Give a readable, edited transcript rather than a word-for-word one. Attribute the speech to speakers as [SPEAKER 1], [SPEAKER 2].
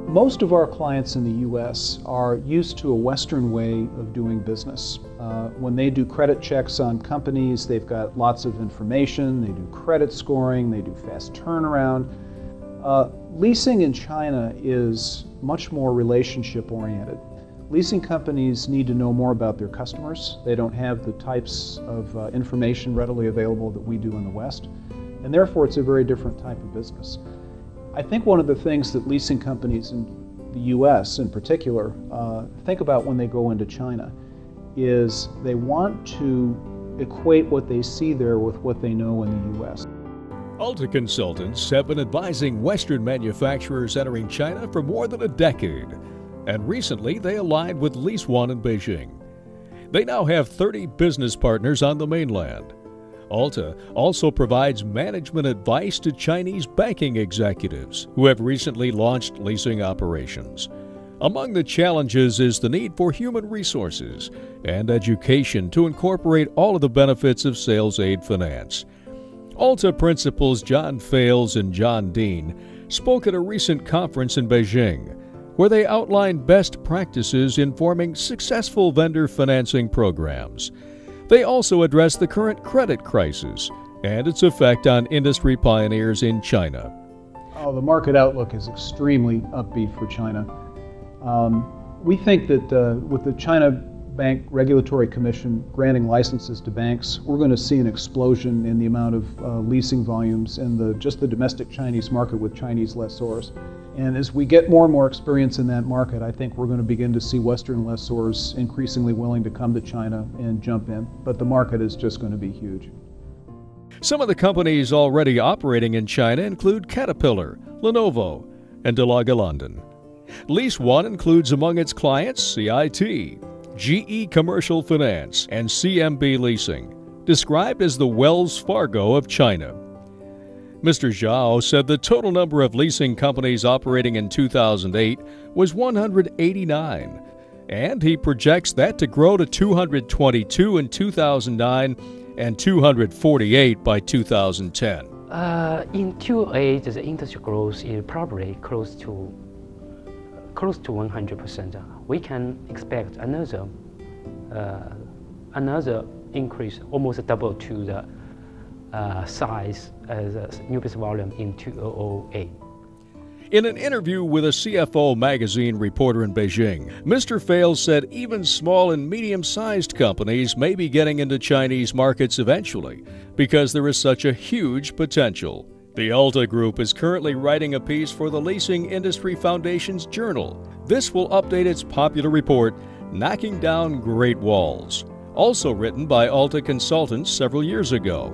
[SPEAKER 1] Most of our clients in the U.S. are used to a Western way of doing business. When they do credit checks on companies, they've got lots of information, they do credit scoring, they do fast turnaround. Leasing in China is much more relationship oriented. Leasing companies need to know more about their customers. They don't have the types of information readily available that we do in the West, and therefore it's a very different type of business. I think one of the things that leasing companies in the U.S. in particular think about when they go into China is they want to equate what they see there with what they know in the U.S.
[SPEAKER 2] Alta consultants have been advising Western manufacturers entering China for more than a decade, and recently they aligned with Lease One in Beijing. They now have 30 business partners on the mainland. Alta also provides management advice to Chinese banking executives who have recently launched leasing operations. Among the challenges is the need for human resources and education to incorporate all of the benefits of sales aid finance. Alta principals John Fales and John Dean spoke at a recent conference in Beijing, where they outlined best practices in forming successful vendor financing programs. They also addressed the current credit crisis and its effect on industry pioneers in China.
[SPEAKER 1] The market outlook is extremely upbeat for China. We think that with the China Bank Regulatory Commission granting licenses to banks, we're going to see an explosion in the amount of leasing volumes in just the domestic Chinese market with Chinese lessors. And as we get more and more experience in that market, I think we're going to begin to see Western lessors increasingly willing to come to China and jump in. But the market is just going to be huge.
[SPEAKER 2] Some of the companies already operating in China include Caterpillar, Lenovo, and De La London. Lease One includes among its clients CIT, GE Commercial Finance, and CMB Leasing, described as the Wells Fargo of China. Mr. Zhao said the total number of leasing companies operating in 2008 was 189, and he projects that to grow to 222 in 2009 and 248 by 2010.
[SPEAKER 3] In 2008, the industry growth is probably close to 100%. We can expect another increase, almost double to the size as a new business volume in 2008.
[SPEAKER 2] In an interview with a CFO magazine reporter in Beijing, Mr. Fales said even small and medium-sized companies may be getting into Chinese markets eventually because there is such a huge potential. The Alta Group is currently writing a piece for the Leasing Industry Foundation's journal. This will update its popular report, Knocking Down Great Walls, also written by Alta consultants several years ago.